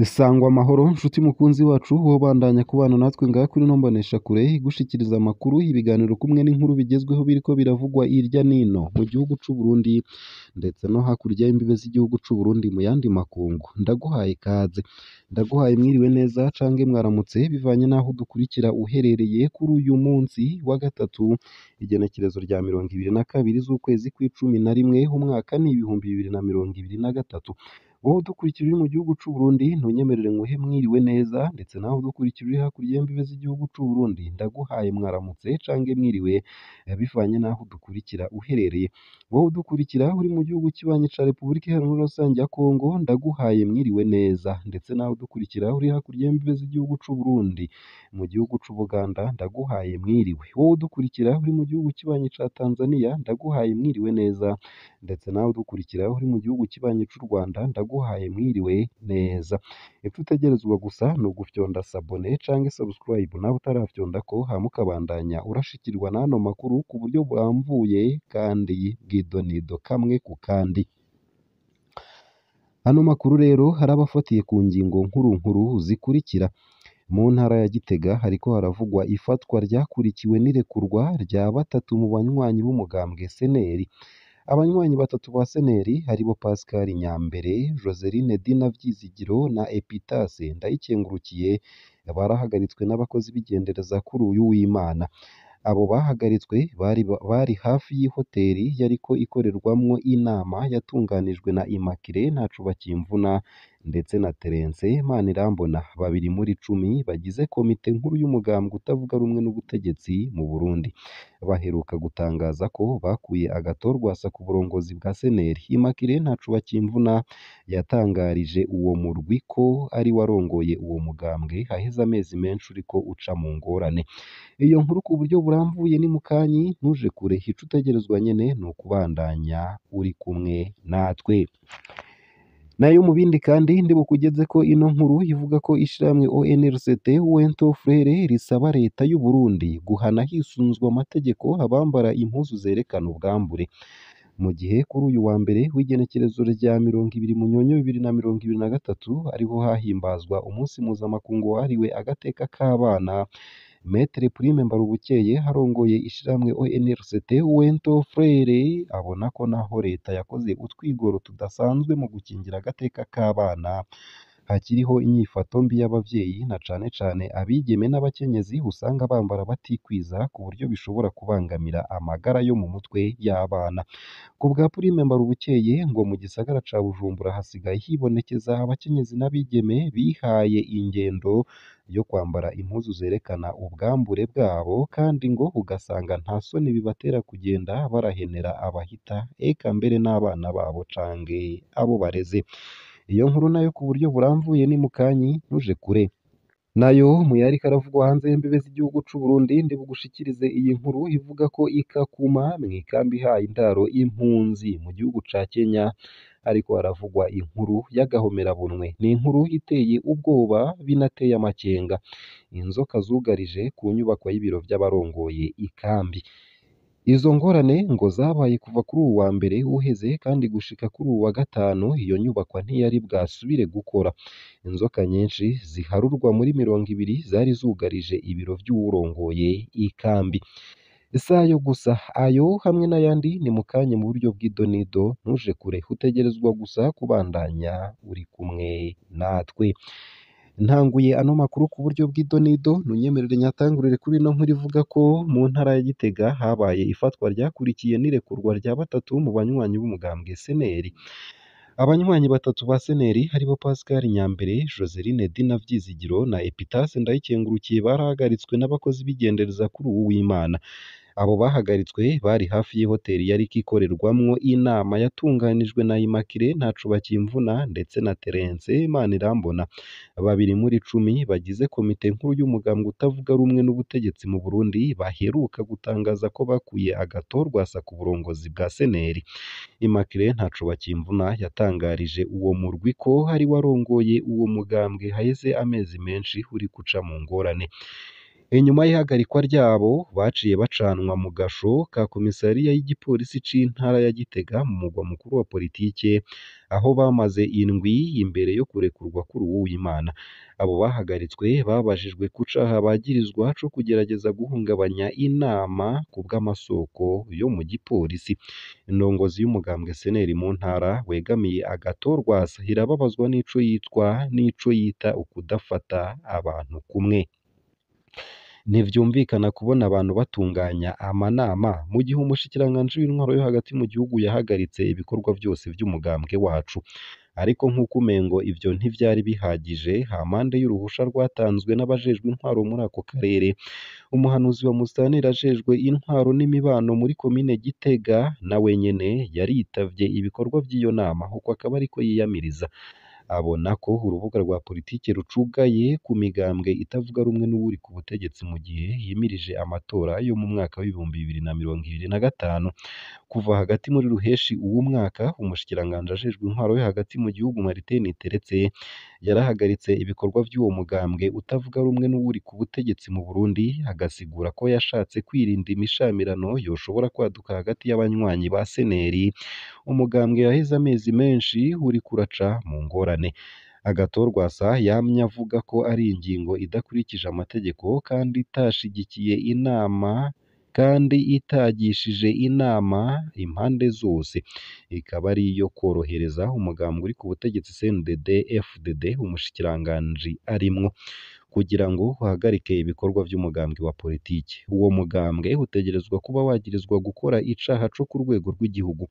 Sangwa amahoro nshuti mukunzi wacu wobandanya kubana natwe ngaha kuri ino mboneshakure igushikiriza amakuru, ibiganiro kumwe n'inkuru bigezweho biriko biravugwa irya nino mu gihugu c'u Burundi ndetse no hakurya y'imbibe z'igihugu c'u Burundi mu yandi makungu. Ndaguhaye ikaze, ndaguhaye mwiriwe neza cange mwaramutse bivanye n'aho dukurikira uherereye kuri uyu munsi wa gatatu igenekerezo rya 22 z'ukwezi kw'icumi na rimwe umwaka ni 2023. Wowe udukurikira uri mu gihugu c'u Burundi ntunyemerere nguhe mwiriwe neza, ndetse nawe udukurikira uri hakurya y'imbibe z'igihugu c'u Burundi ndaguhaye mwaramutse cange mwiriwe bivanye n'aho udukurikira uherereye. Wowe udukurikira uri mu gihugu kibanyi ca Repubulika Iharanira Rusange ya Kongo ndaguhaye mwiriwe neza, ndetse nawe udukurikira uri hakurya y'imbibe z'igihugu c'u Burundi mu gihugu c'u Buganda ndaguhaye mwiriwe. Wowe udukurikira uri mu gihugu kibanyi ca Tanzania ndaguhaye mwiriwe neza, ndetse nawe udukurikira uri mu gihugu kibanyi c'u Rwanda ndaguhaye mwiriwe neza. Ipfa utegerezwa gusa ni ugufyonda sabone canke subscribe nawe utarafyondako, hama ukabandanya urashikirwa n'ano makuru ku buryo buramvuye kandi bw'idonido kamwe ku kandi. Ano makuru rero haraba afatiye ku ngingo nkuru zikurikira. Mu ntara ya Gitega hariko haravugwa ifatwa ryakurikiwe n'irekurwa rya batatu mu banywanyi b'umugambwe Seneri. Abanywanyi batatu ba Seneri haribo Pascal Nyambere, Joseline Dina Vyizigiro na Epitase Ndayikengurukiye barahagaritswe n'abakozi b'igendereza kuri uyu w'Imana. Abo bahagaritswe bari hafi y'ihoteri yariko ikorerwamwo inama yatunganijwe na Immaculée Ntacubakimvuna ndetse na Terence Manirambona, 2 muri 10 bagize komite nkuru y'umugambwe utavuga rumwe n'ubutegetsi mu Burundi. Baheruka gutangaza ko bakuye Agathon ku burongozi bwa Seneri. Immaculée Ntacubakimvuna yatangarije uwo murwi ko ari warongoye uwo mugambwe haheze amezi menshi uriko uca mu ngorane. Iyo nkuru ku buryo buramvuye ni mukanyi ntuje kure, ico utegerezwa nyene ni ukubandanya uri kumwe natwe. Nayo mu bindi kandi ndibukugeze ko ino nkuru ivuga ko ishirahamwe ONLCT Wento Frere risaba leta y'u Burundi guhana hisunzwe amategeko abambara impuzu zerekana ubwambure. Mu gihe kuri uyu wa mbere w'igenekerezo rya 20 Munyonyo 2023 ariho hahimbazwa umunsi mpuzamakungu wahariwe agateka k'abana, Maître Prime Mbarubukeye harongoye ishirahamwe ONLCT Wento Frere abona ko naho leta yakoze utwigoro tudasanzwe mu gukingira agateka k'abana, hakiriho inyifato mbi y'abavyeyi na cane cane abigeme n'abakenyezi usanga bambara batikwiza ku buryo bishobora kubangamira amagara yo mu mutwe y'abana. Ku bwa Prime Mbarubukeye ngo mu gisagara ca Bujumbura hasigaye hibonekeza abakenyezi n'abigeme bihaye ingendo yo kwambara impuzu zerekana ubwambure bwabo, kandi ngo ugasanga nta soni bibatera kugenda barahenera abahita, eka mbere n'abana babo canke abo bareze. Iyo nkuru nayo ku buryo buramvuye ni mukanyi ntuje kure. Nayo muyariko aravugwa hanze y'imbibe z'igihugu c'u Burundi ndibugushikirize iyi nkuru ivuga ko ikakuma mw'ikambi ihaye indaro impunzi mu gihugu ca Kenya ariko haravugwa inkuru y'agahomerabunwe. Ni inkuru iteye ubwoba binateye amakenga. Inzoka zugarije ku nyubako y'ibiro vy'abarongoye ikambi. Izo ngorane ngo zabaye kuva kuri uwu wa mbere uheze, kandi gushika kuri uwu wa gatanu iyo nyubakwa ntiyari bwasubire gukora. Inzoka nyinshi ziharurwa muri 20 zari zugarije ibiro vy'uwurongoye ikambi. Sayo gusa ayo hamwe n'ayandi ni mukanye mu buryo bw'idonido ntuje kure, utegerezwa gusa kubandanya uri kumwe natwe. Ntanguye ano makuru ku buryo bw'idonido nunyemerere nyatangurire kuri ino nkuru ivuga ko mu ntara ya Gitega habaye ifatwa ryakurikiye n'irekurwa rya batatu mu banywanyi b'umugambwe Seneri. Abanywanyi batatu ba Seneri haribo Pascal Nyambere, Joseline Dina Vyizigiro na Epitase Ndayikengurukiye barahagaritswe n'abakozi b'igendereza kuri uwu w'Imana. Abo bahagaritswe bari hafi y'ihoteri yariko ikorerwamwo inama yatunganijwe na Immaculée Ntacubakimvuna ndetse na Terence Manirambona, 2 muri 10 bagize komite nkuru y'umugambwe utavuga rumwe n'ubutegetsi mu Burundi baheruka gutangaza ko bakuye Agathon ku burongozi bwa Seneri. Immaculée Ntacubakimvuna yatangarije uwo murwi ko hari warongoye uwo mugambwe haheze amezi menshi uri guca mu ngorane. Inyuma y'ihagarikwa ryabo baciye bacanwa mu gasho ka komisariya y'igipolisi c'intara ya Gitega mu mugwa mukuru wa politike, aho bamaze indwi imbere yo kurekurwa kuri uwu w'Imana. Abo bahagaritswe babajijwe ku caha bagirizwa co kugerageza guhungabanya inama ku bw'amasoko yo mu gipolisi. Indongozi y'umugambwe SNL mu ntara wegamiye Agathon-Rwasa irababazwa n'ico yita ukudafata abantu kumwe. Ntivyumvikana kubona abantu batunganya amanama mu gihe umushikiranganji w'intwaro yo hagati mu gihugu yahagaritse ibikorwa vyose vy'umugambwe wacu. Ariko nk'uko umengo ivyo ntivyari bihagije, hampande y'uruhusha rwatanzwe n'abajejwe intwaro muri ako karere, umuhanuzi wa musitanteri ajejwe intwaro n'imibano muri komine Gitega nawe nyene yaritavye ibikorwa vy'iyo nama, uko akaba ariko yiyamiriza. Abona ko urubuga rwa politike rucugaye ku migambwe itavuga rumwe n'uwuri ku butegetsi mu gihe yimirije amatora yo mu mwaka w'ibihumbi 2025. Kuva hagati muri ruheshi uwu mwaka, umushikiranganji ajejwe intwaro yo hagati mu gihugu Martin Teretse yarahagaritse ibikorwa vy'uwo mugambwe utavuga rumwe n'uwuri ku butegetsi mu Burundi, agasigura ko yashatse kwirinda imishamirano yoshobora kwaduka hagati y'abanywanyi ba SNL. Umugambwe yaheze amezi menshi uriko uraca mu ngorane. Agathon-Rwasa yamye avuga ko ari ingingo idakurikije amategeko kandi itagishije inama impande zose, ikaba ari iyo kworohereza umugambwe uri ku butegetsi CNDD-FDD umushikiranganji arimwo, kugira ngo uhagarike ibikorwa vy'umugambwe wa politike. Uwo mugambwe utegerezwa kuba wagirizwa gukora icaha co ku rwego rw'igihugu.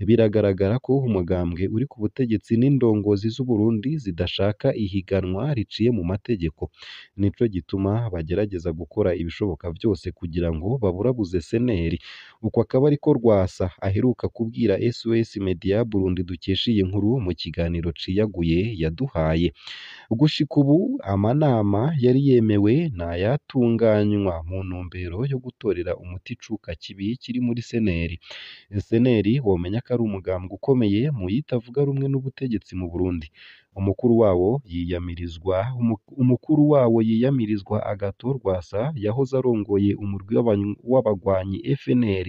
Biragaragara ko umugambwe uri ku butegetsi n'indongozi z'Uburundi zidashaka ihiganwa riciye mu mategeko. Nico gituma bagerageza gukora ibishoboka vyose kugira ngo baburabuze SNL. Uko akaba ariko Rwasa aheruka kubwira SOS Media Burundi dukesha iyi nkuru mu kiganiro ciyaguye yaduhaye. Gushika ubu amanama yari yemewe n'ayatunganywa mu ntumbero yo gutorera umuti icuka kibi kiri muri SNL. SNL womenya ko ari umugambwe ukomeye mu yitavuga rumwe n'ubutegetsi mu Burundi. Umukuru wawo yiyamirizwa Agathon-Rwasa yahoze arongoye umurwi w'abagwanyi FNL,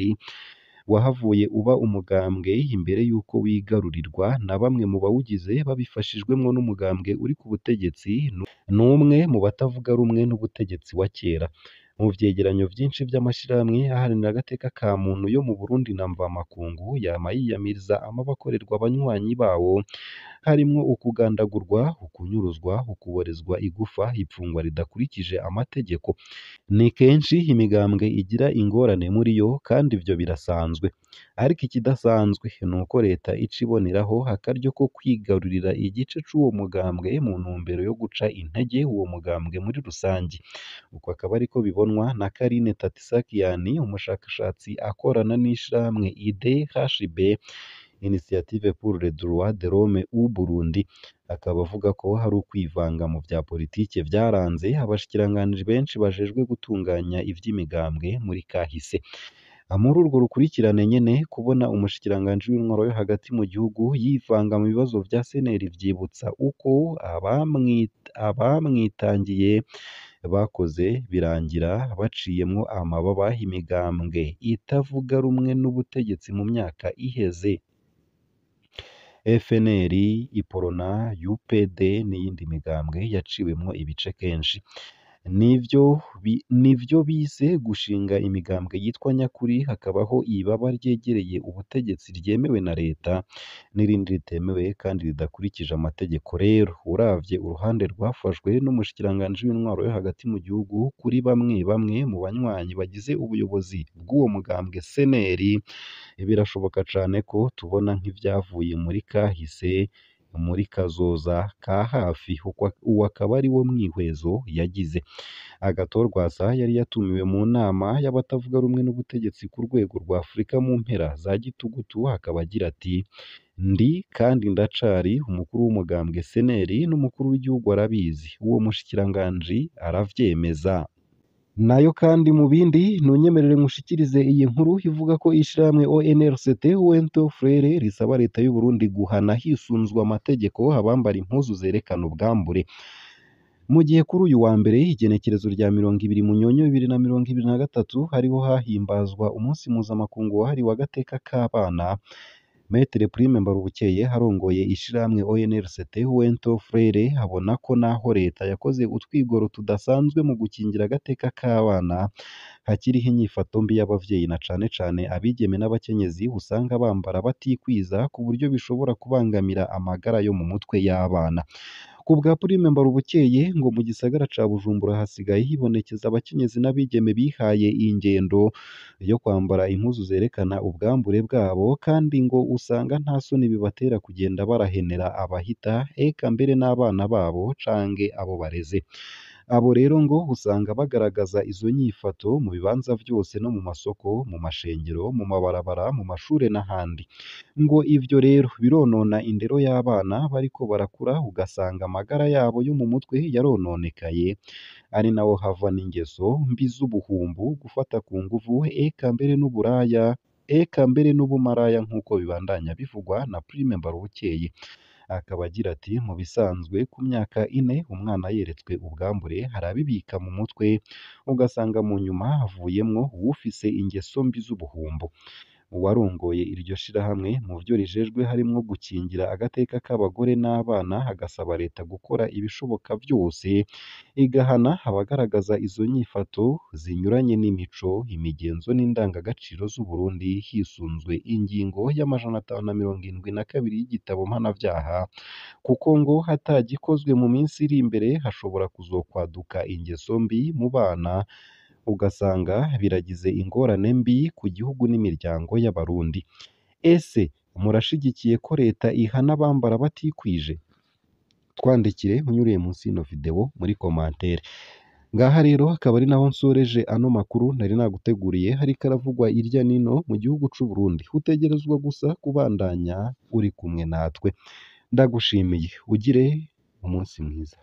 wahavuye uba umugambwe imbere y'uko wigarurirwa na bamwe mu bawugize babifashijwemwo n'umugambwe uri ku butegetsi n'umwe mu batavuga rumwe n'ubutegetsi wa kera. Mu vyegeranyo vyinshi vy'amashirahamwe aharanira agateka ka muntu yo mu Burundi na mvamakungu yama yiyamiriza amabi akorerwa abanywanyi bawo, harimwo ukugandagurwa, ukunyuruzwa, ukuborezwa igufa, ipfungwa ridakurikije amategeko. Ni kenshi imigambwe igira ingorane muri yo kandi ivyo birasanzwe. Ariko ikidasanzwe ni uko leta ica iboneraho akaryo ko kwigarurira igice c'uwo mugambwe mu ntumbero yo guca intege uwo mugambwe muri rusangi. Uko akaba ariko bibonwa na Carine Tatisakian, umushakashatsi akorana n'ishirahamwe IDHB, Initiative pour le droit de l'homme au Burundi. Akaba avuga ko hari ukwivanga mu vya politike vyaranze abashikiranganji benshi bajejwe gutunganya ivy'imigambwe muri kahise. Muri urwo rukurikirane nyene, kubona umushikiranganji w'intwaro yo hagati mu gihugu yivanga mu bibazo vya SNL vyibutsa uko abamwitangiye bakoze birangira baciyemwo amababa imigambwe itavuga rumwe n'ubutegetsi mu myaka iheze. FNL, Iprona, UPD n'iyindi migambwe yaciwemwo ibice kenshi. Nivyo bise gushinga imigambwe yitwa nyakuri, hakabaho ibaba ryegereye ubutegetsi ryemewe na leta n'irindi ritemewe kandi ridakurikije amategeko. Rero uravye uruhande rwafashwe n'umushikiranganji w'intwaro yo hagati mu gihugu kuri bamwe mu banywanyi bagize ubuyobozi bw'uwo mugambwe SNL, birashoboka cane ko tubona nk'ivyavuye muri kahise muri kazoza ka hafi. Uwo akaba ari wo mwihwezo yagize. Agathon-Rwasa yari yatumiwe mu nama y'abatavuga rumwe n'ubutegetsi ku rwego rwa Afurika mu mpera za gitugutu, akaba agira ati: ndi kandi ndacari umukuru w'umugambwe SNL n'umukuru w'igihugu arabizi, uwo mushikiranganji aravyemeza. Nayo kandi mu bindi ntunyemerere nkushikirize iyi nkuru ivuga ko ishirahamwe ONLCT Wento Frere risaba leta y'u Burundi guhana hisunzwe amategeko abambara impuzu zerekana ubwambure. Mu gihe kuri uyu wa mbere igenekerezo rya 20 Munyonyo 2023 hariho hahimbazwa umunsi mpuzamakungu wahariwe agateka k'abana, Maître Prime Mbarubukeye arongoye ishirahamwe ONLCT Wento Frere abona ko naho leta yakoze utwigoro tudasanzwe mu gukingira agateka k'abana, hakiriho inyifato mbi y'abavyeyi na cane cane abigeme n'abakenyezi usanga bambara batikwiza ku buryo bishobora kubangamira amagara yo mu mutwe y'abana. Ku bwa Prime Mbarubukeye ngo mu gisagara ca Bujumbura hasigaye hibonekeza abakenyezi n'abigeme bihaye ingendo yo kwambara impuzu zerekana ubwambure bwabo, kandi ngo usanga nta soni bibatera kugenda barahenera abahita, eka mbere n'abana babo canke abo bareze. Abo rero ngo usanga bagaragaza izo nyifato mu bibanza vyose no mu masoko, mu mashengero, mu mabarabara, mu mashure n'ahandi. Ngo ivyo rero bironona indero y'abana bariko barakura, ugasanga amagara yabo yo mu mutwe yarononekaye, ari naho hava n'ingeso mbi z'ubuhumbu, gufata ku nguvu, eka mbere n'uburaya, eka mbere n'ubumaraya nk'uko bibandanya bivugwa na Prime Mbarubukeye. Akaba agira ati mu bisanzwe ku myaka 4 umwana yeretswe ubwambure harabibika mu mutwe, ugasanga mu nyuma havuyemwo uwufise ingeso mbi z'ubuhumbu. Uwarongoye iryo shirahamwe mu vyo rijejwe harimwo gukingira agateka k'abagore n'abana, agasaba leta gukora ibishoboka vyose igahana abagaragaza izo nyifato zinyuranye n'imico, imigenzo n'indangagaciro z'Uburundi, hisunzwe ingingo y'572 y'igitabo mpanavyaha, kuko ngo hatagikozwe mu minsi iri imbere hashobora kuzokwaduka ingeso mbi mu bana, ugasanga biragize ingorane mbi ku gihugu n'imiryango y'Abarundi. Ese murashigikiye ko leta ihana abambara batikwije? Twandikire unyuriye munsi y'ino video muri commentaire. Ngaha rero akaba ari naho nsoreje ano makuru nari naguteguriye, hariko aravugwa irya nino mu gihugu c'u Burundi. Utegerezwa gusa kubandanya uri kumwe natwe. Ndagushimiye, ugire umunsi mwiza.